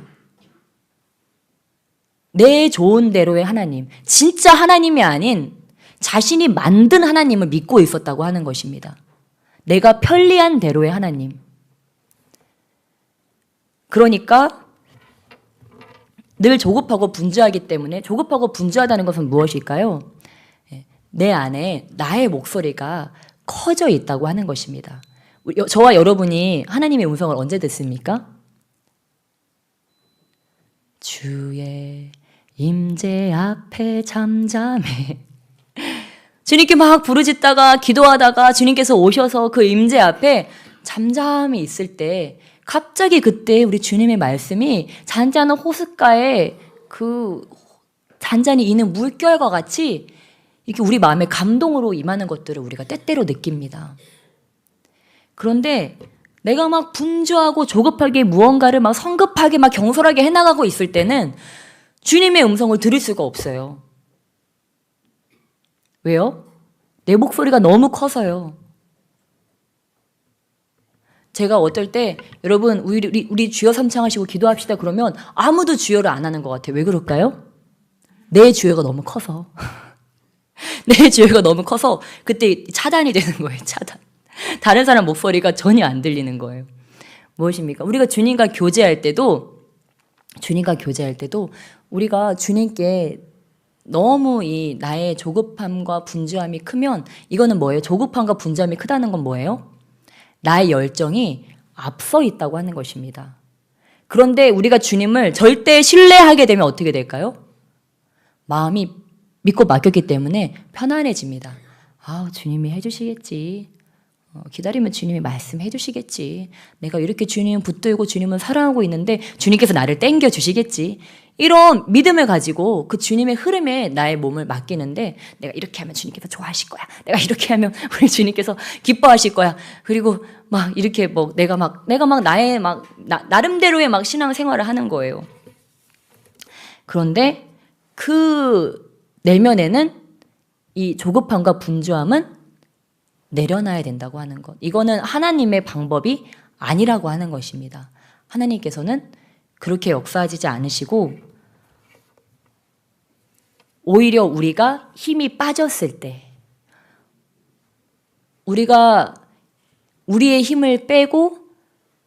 내 좋은 대로의 하나님, 진짜 하나님이 아닌 자신이 만든 하나님을 믿고 있었다고 하는 것입니다. 내가 편리한 대로의 하나님. 그러니까 늘 조급하고 분주하기 때문에, 조급하고 분주하다는 것은 무엇일까요? 내 안에 나의 목소리가 커져 있다고 하는 것입니다. 저와 여러분이 하나님의 음성을 언제 듣습니까? 주의 임재 앞에 잠잠해. 주님께 막 부르짖다가 기도하다가 주님께서 오셔서 그 임재 앞에 잠잠히 있을 때 갑자기 그때 우리 주님의 말씀이 잔잔한 호숫가에 그 잔잔히 이는 물결과 같이 이렇게 우리 마음에 감동으로 임하는 것들을 우리가 때때로 느낍니다. 그런데 내가 막 분주하고 조급하게 무언가를 막 성급하게 막 경솔하게 해나가고 있을 때는 주님의 음성을 들을 수가 없어요. 왜요? 내 목소리가 너무 커서요. 제가 어떨 때 여러분 우리 주여 삼창하시고 기도합시다 그러면 아무도 주여를 안 하는 것 같아요. 왜 그럴까요? 내 주여가 너무 커서. 내 주여가 너무 커서 그때 차단이 되는 거예요. 차단. 다른 사람 목소리가 전혀 안 들리는 거예요. 무엇입니까? 우리가 주님과 교제할 때도 우리가 주님께 너무 이 나의 조급함과 분주함이 크면 이거는 뭐예요? 조급함과 분주함이 크다는 건 뭐예요? 나의 열정이 앞서 있다고 하는 것입니다. 그런데 우리가 주님을 절대 신뢰하게 되면 어떻게 될까요? 마음이 믿고 맡겼기 때문에 편안해집니다. 아, 주님이 해주시겠지. 기다리면 주님이 말씀해 주시겠지. 내가 이렇게 주님을 붙들고 주님을 사랑하고 있는데 주님께서 나를 땡겨 주시겠지. 이런 믿음을 가지고 그 주님의 흐름에 나의 몸을 맡기는데 내가 이렇게 하면 주님께서 좋아하실 거야. 내가 이렇게 하면 우리 주님께서 기뻐하실 거야. 그리고 막 이렇게 뭐 내가 막 나의 나름대로의 막 신앙 생활을 하는 거예요. 그런데 그 내면에는 이 조급함과 분주함은 내려놔야 된다고 하는 것. 이거는 하나님의 방법이 아니라고 하는 것입니다. 하나님께서는 그렇게 역사하지 않으시고 오히려 우리가 힘이 빠졌을 때 우리가 우리의 힘을 빼고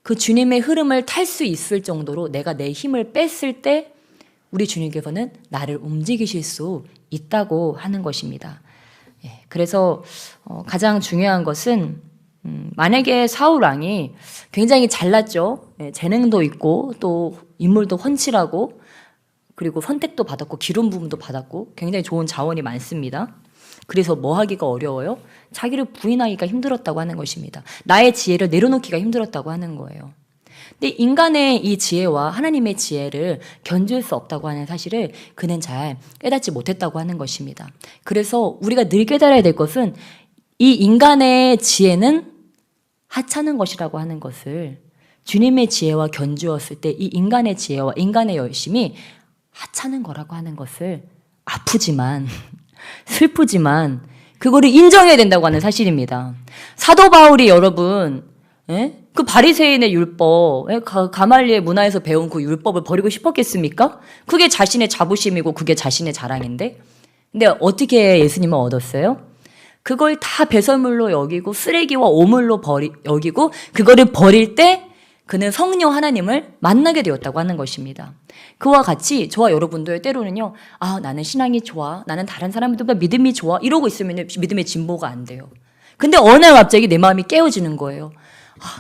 그 주님의 흐름을 탈 수 있을 정도로 내가 내 힘을 뺐을 때 우리 주님께서는 나를 움직이실 수 있다고 하는 것입니다. 그래서 가장 중요한 것은 만약에 사울 왕이 굉장히 잘났죠. 재능도 있고 또 인물도 훤칠하고 그리고 선택도 받았고 기름 부음도 받았고 굉장히 좋은 자원이 많습니다. 그래서 뭐 하기가 어려워요? 자기를 부인하기가 힘들었다고 하는 것입니다. 나의 지혜를 내려놓기가 힘들었다고 하는 거예요. 근데 인간의 이 지혜와 하나님의 지혜를 견줄 수 없다고 하는 사실을 그는 잘 깨닫지 못했다고 하는 것입니다. 그래서 우리가 늘 깨달아야 될 것은 이 인간의 지혜는 하찮은 것이라고 하는 것을 주님의 지혜와 견주었을 때 이 인간의 지혜와 인간의 열심이 하찮은 거라고 하는 것을 아프지만 슬프지만 그거를 인정해야 된다고 하는 사실입니다. 사도 바울이 여러분 그 바리새인의 율법, 가말리엘 문화에서 배운 그 율법을 버리고 싶었겠습니까? 그게 자신의 자부심이고 그게 자신의 자랑인데 근데 어떻게 예수님을 얻었어요? 그걸 다 배설물로 여기고 쓰레기와 오물로 여기고 그거를 버릴 때 그는 성령 하나님을 만나게 되었다고 하는 것입니다. 그와 같이 저와 여러분들 때로는요. 나는 신앙이 좋아. 나는 다른 사람들보다 믿음이 좋아. 이러고 있으면 믿음의 진보가 안 돼요. 근데 어느 날 갑자기 내 마음이 깨어지는 거예요.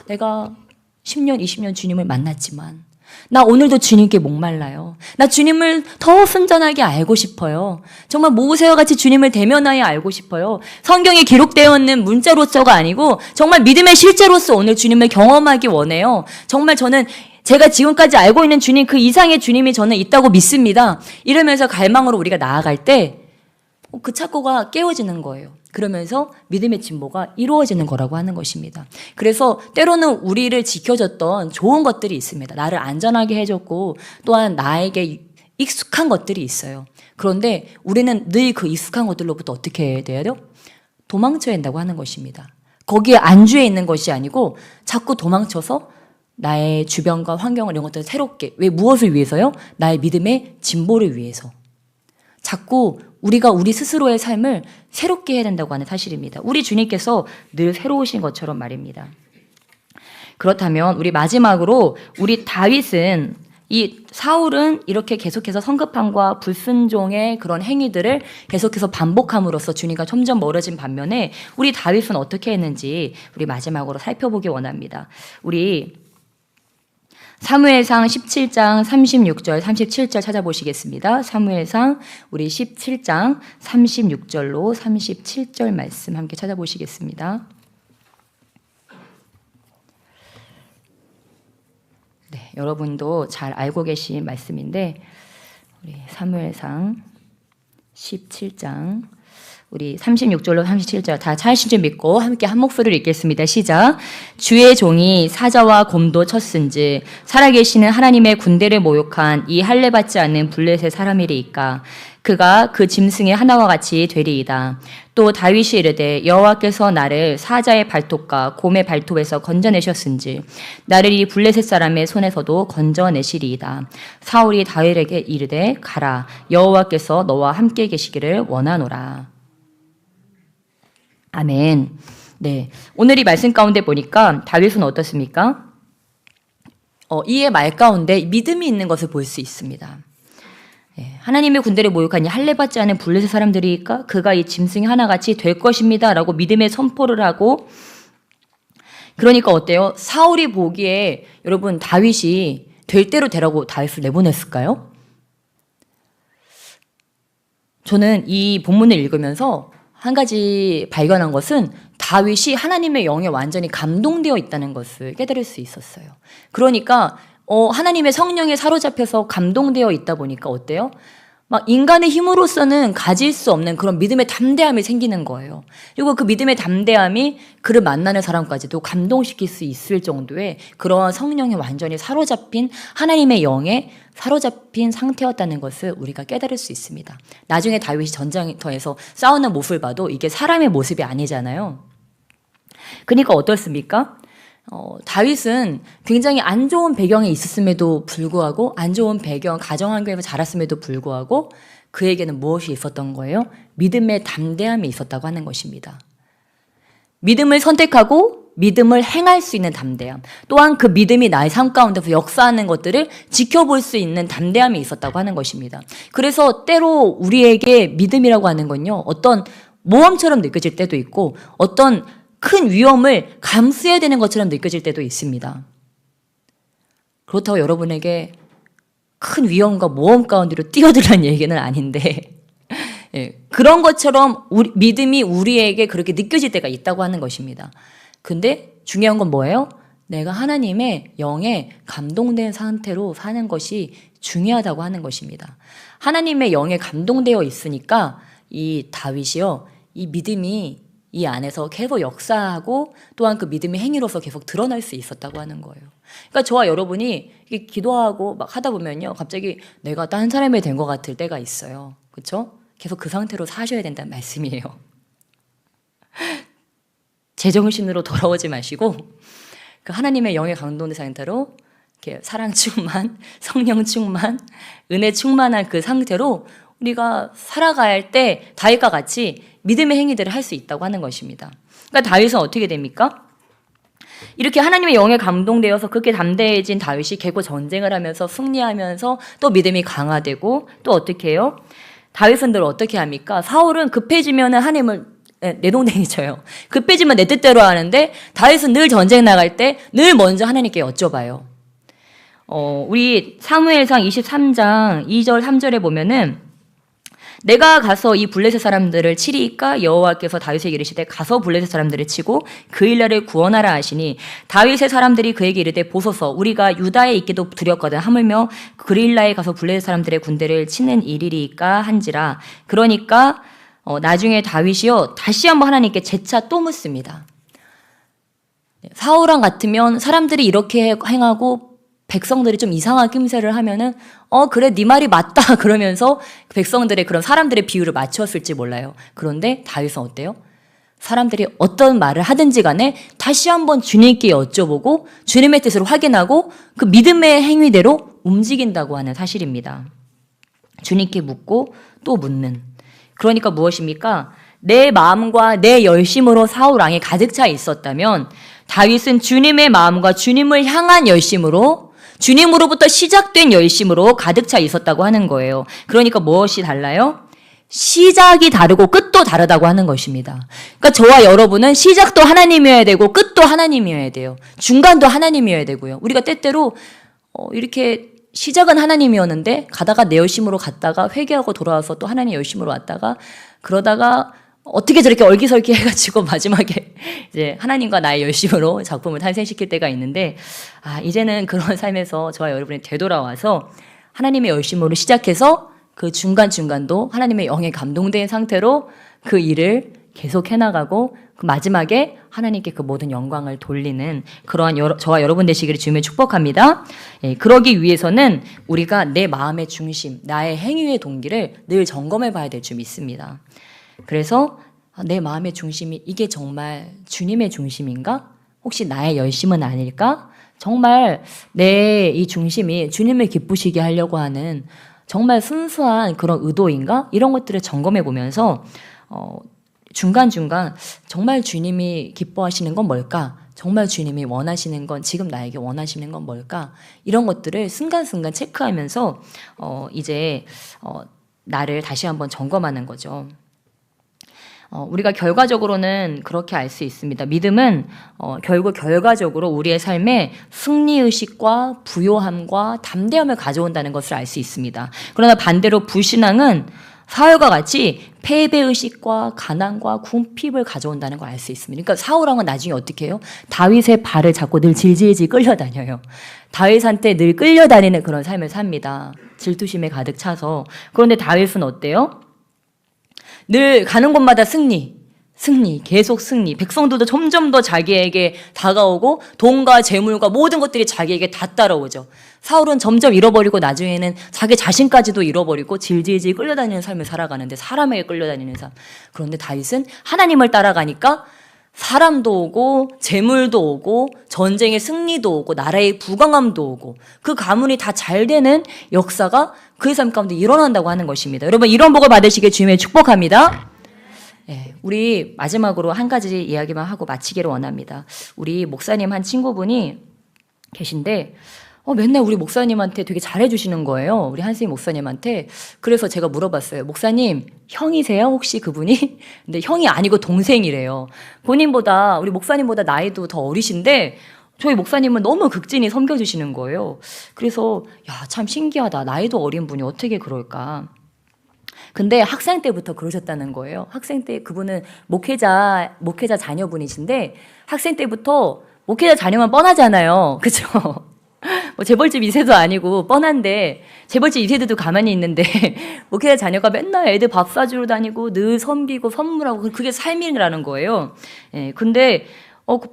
내가 10년, 20년 주님을 만났지만 나 오늘도 주님께 목말라요. 나 주님을 더 순전하게 알고 싶어요. 정말 모세와 같이 주님을 대면하여 알고 싶어요. 성경에 기록되어 있는 문자로서가 아니고 정말 믿음의 실제로서 오늘 주님을 경험하기 원해요. 정말 저는 제가 지금까지 알고 있는 주님 그 이상의 주님이 저는 있다고 믿습니다. 이러면서 갈망으로 우리가 나아갈 때 그 착고가 깨어지는 거예요. 그러면서 믿음의 진보가 이루어지는 거라고 하는 것입니다. 그래서 때로는 우리를 지켜줬던 좋은 것들이 있습니다. 나를 안전하게 해줬고 또한 나에게 익숙한 것들이 있어요. 그런데 우리는 늘 그 익숙한 것들로부터 어떻게 해야 돼요? 도망쳐야 한다고 하는 것입니다. 거기에 안주해 있는 것이 아니고 자꾸 도망쳐서 나의 주변과 환경을 이런 것들을 새롭게 무엇을 위해서요? 나의 믿음의 진보를 위해서. 자꾸 우리가 우리 스스로의 삶을 새롭게 해야 된다고 하는 사실입니다. 우리 주님께서 늘 새로우신 것처럼 말입니다. 그렇다면 우리 마지막으로 우리 다윗은 이 사울은 이렇게 계속해서 성급함과 불순종의 그런 행위들을 계속해서 반복함으로써 주님과 점점 멀어진 반면에 우리 다윗은 어떻게 했는지 우리 마지막으로 살펴보기 원합니다. 우리 사무엘상 17장 36절 37절 찾아보시겠습니다. 사무엘상 우리 17장 36절로 37절 말씀 함께 찾아보시겠습니다. 네, 여러분도 잘 알고 계신 말씀인데 우리 사무엘상 17장 우리 36절로 37절 다 찾으신 줄 믿고 함께 한 목소리로 읽겠습니다. 시작. 주의 종이 사자와 곰도 쳤은즉 살아계시는 하나님의 군대를 모욕한 이 할례 받지 않는 블레셋 사람이리이까 그가 그 짐승의 하나와 같이 되리이다. 또 다윗이 이르되 여호와께서 나를 사자의 발톱과 곰의 발톱에서 건져내셨은지 나를 이 블레셋 사람의 손에서도 건져내시리이다. 사울이 다윗에게 이르되 가라 여호와께서 너와 함께 계시기를 원하노라. 아멘. 네, 오늘 이 말씀 가운데 보니까 다윗은 어떻습니까? 이의 말 가운데 믿음이 있는 것을 볼 수 있습니다. 하나님의 군대를 모욕하니 할례받지 않은 블레셋 사람들이니까 그가 이 짐승이 하나같이 될 것입니다 라고 믿음의 선포를 하고, 그러니까 어때요? 사울이 보기에 여러분 다윗이 될 대로 되라고 다윗을 내보냈을까요? 저는 이 본문을 읽으면서 한 가지 발견한 것은 다윗이 하나님의 영에 완전히 감동되어 있다는 것을 깨달을 수 있었어요. 그러니까 하나님의 성령에 사로잡혀서 감동되어 있다 보니까 어때요? 막 인간의 힘으로서는 가질 수 없는 그런 믿음의 담대함이 생기는 거예요. 그리고 그 믿음의 담대함이 그를 만나는 사람까지도 감동시킬 수 있을 정도의 그러한 성령에 완전히 사로잡힌 하나님의 영에 사로잡힌 상태였다는 것을 우리가 깨달을 수 있습니다. 나중에 다윗이 전장터에서 싸우는 모습을 봐도 이게 사람의 모습이 아니잖아요. 그러니까 어떻습니까? 다윗은 굉장히 안 좋은 배경에 있었음에도 불구하고, 안 좋은 배경, 가정 환경에서 자랐음에도 불구하고 그에게는 무엇이 있었던 거예요? 믿음의 담대함이 있었다고 하는 것입니다. 믿음을 선택하고 믿음을 행할 수 있는 담대함, 또한 그 믿음이 나의 삶 가운데서 역사하는 것들을 지켜볼 수 있는 담대함이 있었다고 하는 것입니다. 그래서 때로 우리에게 믿음이라고 하는 건요, 어떤 모험처럼 느껴질 때도 있고 어떤 큰 위험을 감수해야 되는 것처럼 느껴질 때도 있습니다. 그렇다고 여러분에게 큰 위험과 모험 가운데로 뛰어들라는 얘기는 아닌데 그런 것처럼 믿음이 우리에게 그렇게 느껴질 때가 있다고 하는 것입니다. 근데 중요한 건 뭐예요? 내가 하나님의 영에 감동된 상태로 사는 것이 중요하다고 하는 것입니다. 하나님의 영에 감동되어 있으니까 이 다윗이요, 이 믿음이 이 안에서 계속 역사하고 또한 그 믿음의 행위로서 계속 드러날 수 있었다고 하는 거예요. 그러니까 저와 여러분이 기도하고 막 하다 보면요, 갑자기 내가 다른 사람이 된 것 같을 때가 있어요. 그렇죠? 계속 그 상태로 사셔야 된다는 말씀이에요. 제정신으로 돌아오지 마시고 그 하나님의 영의 감동의 상태로 이렇게 사랑 충만, 성령 충만, 은혜 충만한 그 상태로 우리가 살아가야 할 때 다윗과 같이 믿음의 행위들을 할 수 있다고 하는 것입니다. 그러니까 다윗은 어떻게 됩니까? 이렇게 하나님의 영에 감동되어서 그렇게 담대해진 다윗이 계속 전쟁을 하면서 승리하면서 또 믿음이 강화되고, 또 어떻게 해요? 다윗은 늘 어떻게 합니까? 사울은 급해지면 하나님을 내동댕이 쳐요. 급해지면 내 뜻대로 하는데 다윗은 늘 전쟁 나갈 때 늘 먼저 하나님께 여쭤봐요. 우리 사무엘상 23장 2절 3절에 보면은 내가 가서 이 블레셋 사람들을 치리이까 여호와께서 다윗에게 이르시되 가서 블레셋 사람들을 치고 그 일날을 구원하라 하시니 다윗의 사람들이 그에게 이르되 보소서 우리가 유다에 있기도 두렵거든 하물며 그 일날에 가서 블레셋 사람들의 군대를 치는 일이리이까 한지라. 그러니까 나중에 다윗이요 다시 한번 하나님께 재차 또 묻습니다. 사울왕 같으면 사람들이 이렇게 행하고 백성들이 좀 이상한 낌새를 하면은 그래 네 말이 맞다 그러면서 백성들의 그런 사람들의 비유를 맞추었을지 몰라요. 그런데 다윗은 어때요? 사람들이 어떤 말을 하든지 간에 다시 한번 주님께 여쭤보고 주님의 뜻을 확인하고 그 믿음의 행위대로 움직인다고 하는 사실입니다. 주님께 묻고 또 묻는. 그러니까 무엇입니까? 내 마음과 내 열심으로 사울 왕이 가득 차 있었다면 다윗은 주님의 마음과 주님을 향한 열심으로, 주님으로부터 시작된 열심으로 가득 차 있었다고 하는 거예요. 그러니까 무엇이 달라요? 시작이 다르고 끝도 다르다고 하는 것입니다. 그러니까 저와 여러분은 시작도 하나님이어야 되고 끝도 하나님이어야 돼요. 중간도 하나님이어야 되고요. 우리가 때때로 이렇게 시작은 하나님이었는데 가다가 내 열심으로 갔다가 회개하고 돌아와서 또 하나님 열심으로 왔다가 그러다가 어떻게 저렇게 얼기설기 해가지고 마지막에 이제 하나님과 나의 열심으로 작품을 탄생시킬 때가 있는데, 이제는 그런 삶에서 저와 여러분이 되돌아와서 하나님의 열심으로 시작해서 그 중간중간도 하나님의 영에 감동된 상태로 그 일을 계속 해나가고 그 마지막에 하나님께 그 모든 영광을 돌리는 그러한 저와 여러분 되시기를 주님의 축복합니다. 예, 그러기 위해서는 우리가 내 마음의 중심, 나의 행위의 동기를 늘 점검해 봐야 될 줄 믿습니다. 그래서 내 마음의 중심이 이게 정말 주님의 중심인가? 혹시 나의 열심은 아닐까? 정말 내 이 중심이 주님을 기쁘시게 하려고 하는 정말 순수한 그런 의도인가? 이런 것들을 점검해 보면서 중간중간 정말 주님이 기뻐하시는 건 뭘까? 정말 주님이 원하시는 건 지금 나에게 원하시는 건 뭘까? 이런 것들을 순간순간 체크하면서 이제 나를 다시 한번 점검하는 거죠. 우리가 결과적으로는 그렇게 알 수 있습니다. 믿음은 결국 결과적으로 우리의 삶에 승리의식과 부요함과 담대함을 가져온다는 것을 알 수 있습니다. 그러나 반대로 불신앙은 사울과 같이 패배의식과 가난과 궁핍을 가져온다는 걸 알 수 있습니다. 그러니까 사울왕은 나중에 어떻게 해요? 다윗의 발을 잡고 늘 질질질 끌려다녀요. 다윗한테 늘 끌려다니는 그런 삶을 삽니다. 질투심에 가득 차서. 그런데 다윗은 어때요? 늘 가는 곳마다 승리, 계속 승리. 백성들도 점점 더 자기에게 다가오고 돈과 재물과 모든 것들이 자기에게 다 따라오죠. 사울은 점점 잃어버리고 나중에는 자기 자신까지도 잃어버리고 질질질 끌려다니는 삶을 살아가는데 사람에게 끌려다니는 삶. 그런데 다윗은 하나님을 따라가니까 사람도 오고 재물도 오고 전쟁의 승리도 오고 나라의 부강함도 오고 그 가문이 다 잘 되는 역사가 그의 삶 가운데 일어난다고 하는 것입니다. 여러분 이런 복을 받으시길 주님의 축복합니다. 네, 우리 마지막으로 한 가지 이야기만 하고 마치기를 원합니다. 우리 목사님 한 친구분이 계신데 맨날 우리 목사님한테 되게 잘해주시는 거예요. 우리 한스님 목사님한테. 그래서 제가 물어봤어요. 목사님, 형이세요? 혹시 그분이? 근데 형이 아니고 동생이래요. 본인보다, 우리 목사님보다 나이도 더 어리신데, 저희 목사님은 너무 극진히 섬겨주시는 거예요. 그래서, 야, 참 신기하다. 나이도 어린 분이 어떻게 그럴까. 근데 학생 때부터 그러셨다는 거예요. 학생 때 그분은 목회자 자녀분이신데, 학생 때부터 목회자 자녀만 뻔하잖아요. 그죠? 뭐 재벌집 2세도 아니고 뻔한데 재벌집 2세들도 가만히 있는데 목회자 자녀가 맨날 애들 밥 사주러 다니고 늘 섬기고 선물하고 그게 삶이라는 거예요. 예, 근데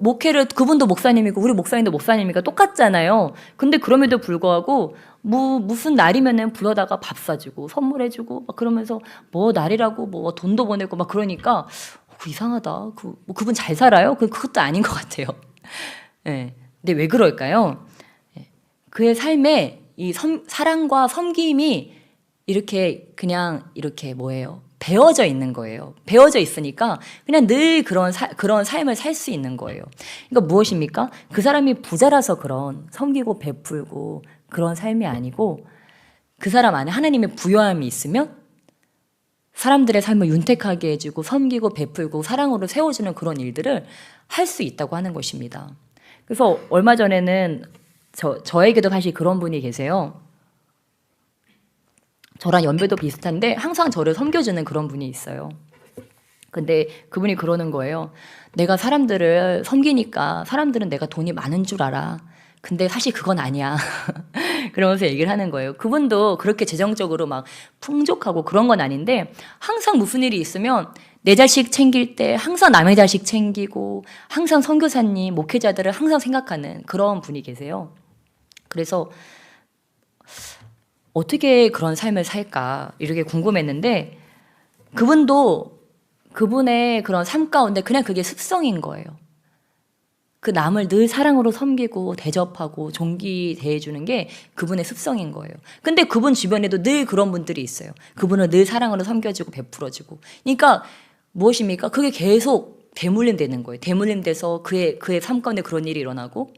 목회를 그분도 목사님이고 우리 목사님도 목사님이니까 똑같잖아요. 근데 그럼에도 불구하고 무슨 날이면은 불러다가 밥 사주고 선물해주고 막 그러면서 뭐 날이라고 뭐 돈도 보내고 막 그러니까 이상하다. 그분 잘 살아요? 그것도 아닌 것 같아요. 예, 근데 왜 그럴까요? 그의 삶에 이 사랑과 섬김이 이렇게 그냥 이렇게 배어져 있는 거예요. 배어져 있으니까 그냥 늘 그런 삶을 살 수 있는 거예요. 그러니까 무엇입니까? 그 사람이 부자라서 그런 섬기고 베풀고 그런 삶이 아니고 그 사람 안에 하나님의 부요함이 있으면 사람들의 삶을 윤택하게 해주고 섬기고 베풀고 사랑으로 세워주는 그런 일들을 할 수 있다고 하는 것입니다. 그래서 얼마 전에는 저에게도 사실 그런 분이 계세요. 저랑 연배도 비슷한데 항상 저를 섬겨주는 그런 분이 있어요. 근데 그분이 그러는 거예요. 내가 사람들을 섬기니까 사람들은 내가 돈이 많은 줄 알아. 근데 사실 그건 아니야. 그러면서 얘기를 하는 거예요. 그분도 그렇게 재정적으로 막 풍족하고 그런 건 아닌데 항상 무슨 일이 있으면 내 자식 챙길 때 항상 남의 자식 챙기고 항상 선교사님, 목회자들을 항상 생각하는 그런 분이 계세요. 그래서 어떻게 그런 삶을 살까 이렇게 궁금했는데 그분의 그런 삶 가운데 그냥 그게 습성인 거예요. 그 남을 늘 사랑으로 섬기고 대접하고 존귀 대해주는 게 그분의 습성인 거예요. 근데 그분 주변에도 늘 그런 분들이 있어요. 그분을 늘 사랑으로 섬겨주고 베풀어주고. 그러니까 무엇입니까? 그게 계속 대물림 되는 거예요. 대물림 돼서 그의 삶 가운데 그런 일이 일어나고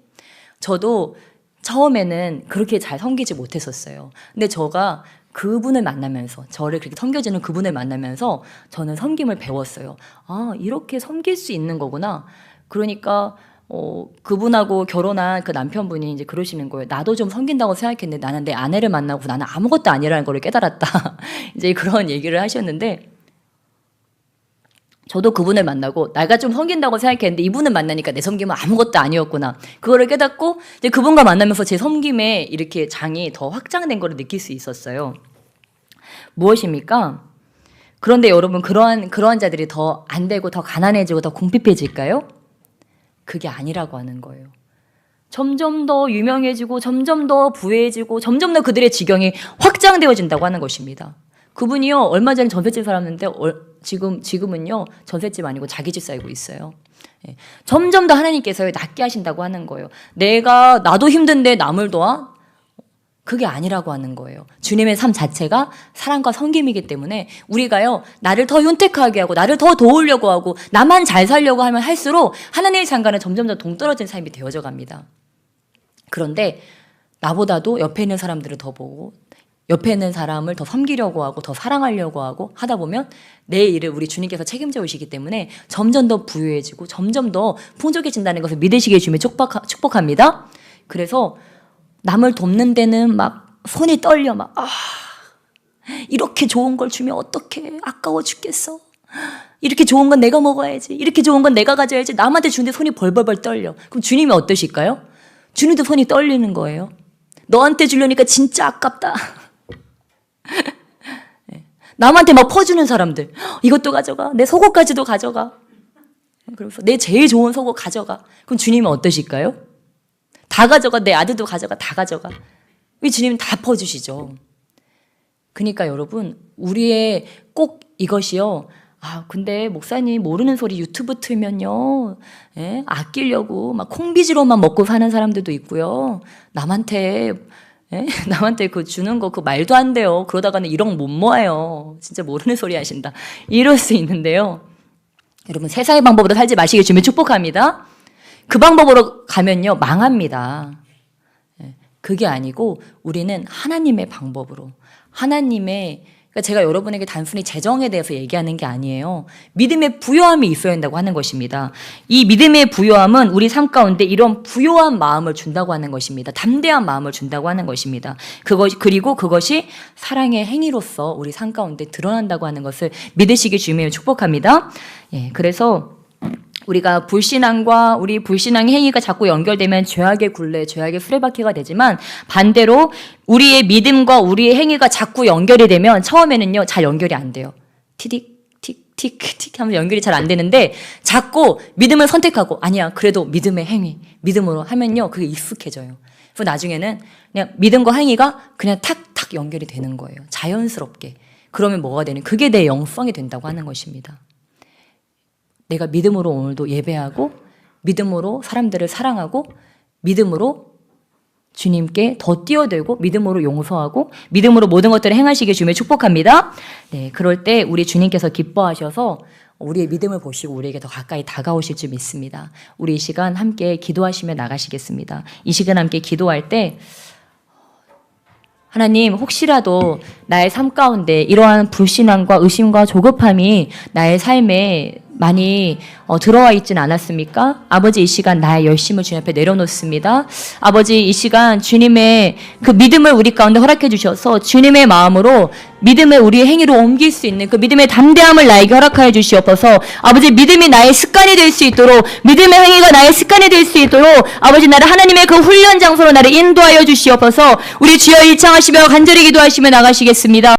저도 처음에는 그렇게 잘 섬기지 못했었어요. 근데 저가 그분을 만나면서 저를 그렇게 섬겨주는 그분을 만나면서 저는 섬김을 배웠어요. 아, 이렇게 섬길 수 있는 거구나. 그러니까 그분하고 결혼한 그 남편분이 이제 그러시는 거예요. 나도 좀 섬긴다고 생각했는데 나는 내 아내를 만나고 나는 아무것도 아니라는 걸 깨달았다. 이제 그런 얘기를 하셨는데 저도 그분을 만나고 내가 좀 섬긴다고 생각했는데 이분을 만나니까 내 섬김은 아무것도 아니었구나. 그거를 깨닫고 이제 그분과 만나면서 제 섬김에 이렇게 장이 더 확장된 걸 느낄 수 있었어요. 무엇입니까? 그런데 여러분, 그러한 자들이 더 안 되고 더 가난해지고 더 궁핍해질까요? 그게 아니라고 하는 거예요. 점점 더 유명해지고 점점 더 부해지고 점점 더 그들의 지경이 확장되어진다고 하는 것입니다. 그분이요, 얼마 전에 전셋집 살았는데 지금은요, 전셋집 아니고 자기 집 살고 있어요. 예. 점점 더 하나님께서 낫게 하신다고 하는 거예요. 나도 힘든데 남을 도와? 그게 아니라고 하는 거예요. 주님의 삶 자체가 사랑과 섬김이기 때문에 우리가요, 나를 더 윤택하게 하고 나를 더 도우려고 하고 나만 잘 살려고 하면 할수록 하나님의 장가는 점점 더 동떨어진 삶이 되어져 갑니다. 그런데 나보다도 옆에 있는 사람들을 더 보고 옆에 있는 사람을 더 섬기려고 하고 더 사랑하려고 하고 하다 보면 내 일을 우리 주님께서 책임져 오시기 때문에 점점 더 부유해지고 점점 더 풍족해진다는 것을 믿으시기에 주님이 축복합니다. 그래서 남을 돕는 데는 막 손이 떨려. 이렇게 좋은 걸 주면 어떡해. 아까워 죽겠어. 이렇게 좋은 건 내가 먹어야지. 이렇게 좋은 건 내가 가져야지. 남한테 주는데 손이 벌벌벌 떨려. 그럼 주님이 어떠실까요? 주님도 손이 떨리는 거예요. 너한테 주려니까 진짜 아깝다. 남한테 막 퍼주는 사람들. 이것도 가져가. 내 속옷까지도 가져가. 그래서 내 제일 좋은 속옷 가져가. 그럼 주님은 어떠실까요? 다 가져가. 내 아들도 가져가. 다 가져가. 왜 주님은 다 퍼주시죠. 그러니까 여러분, 우리의 꼭 이것이요. 근데 목사님 모르는 소리 유튜브 틀면요. 아끼려고 막 콩비지로만 먹고 사는 사람들도 있고요. 남한테 그 주는 거 그 말도 안 돼요. 그러다가는 1억 못 모아요. 진짜 모르는 소리 하신다. 이럴 수 있는데요. 여러분, 세상의 방법으로 살지 마시길 주님 축복합니다. 그 방법으로 가면요, 망합니다. 그게 아니고 우리는 하나님의 방법으로, 그러니까 제가 여러분에게 단순히 재정에 대해서 얘기하는 게 아니에요. 믿음의 부요함이 있어야 한다고 하는 것입니다. 이 믿음의 부요함은 우리 삶 가운데 이런 부요한 마음을 준다고 하는 것입니다. 담대한 마음을 준다고 하는 것입니다. 그리고 그것이 사랑의 행위로서 우리 삶 가운데 드러난다고 하는 것을 믿으시기 주님의 축복합니다. 그래서 우리가 우리 불신앙의 행위가 자꾸 연결되면 죄악의 굴레, 죄악의 수레바퀴가 되지만 반대로 우리의 믿음과 우리의 행위가 자꾸 연결이 되면 처음에는요, 잘 연결이 안 돼요. 틱틱틱틱 하면 연결이 잘 안 되는데 자꾸 믿음을 선택하고 아니야, 그래도 믿음의 행위, 믿음으로 하면요, 그게 익숙해져요. 그래서 나중에는 그냥 믿음과 행위가 그냥 탁탁 연결이 되는 거예요. 자연스럽게. 그러면 뭐가 되는? 그게 내 영성이 된다고 하는 것입니다. 내가 믿음으로 오늘도 예배하고 믿음으로 사람들을 사랑하고 믿음으로 주님께 더 뛰어들고 믿음으로 용서하고 믿음으로 모든 것들을 행하시길 주님의 축복합니다. 그럴 때 우리 주님께서 기뻐하셔서 우리의 믿음을 보시고 우리에게 더 가까이 다가오실 줄 믿습니다. 우리 이 시간 함께 기도하시며 나가시겠습니다. 이 시간 함께 기도할 때 하나님, 혹시라도 나의 삶 가운데 이러한 불신앙과 의심과 조급함이 나의 삶에 많이 들어와 있진 않았습니까? 아버지, 이 시간 나의 열심을 주님 앞에 내려놓습니다. 아버지, 이 시간 주님의 그 믿음을 우리 가운데 허락해 주셔서 주님의 마음으로 믿음을 우리의 행위로 옮길 수 있는 그 믿음의 담대함을 나에게 허락하여 주시옵소서. 아버지, 믿음이 나의 습관이 될 수 있도록, 믿음의 행위가 나의 습관이 될 수 있도록 아버지, 나를 하나님의 그 훈련 장소로 나를 인도하여 주시옵소서. 우리 주여 일창하시며 간절히 기도하시며 나가시겠습니다.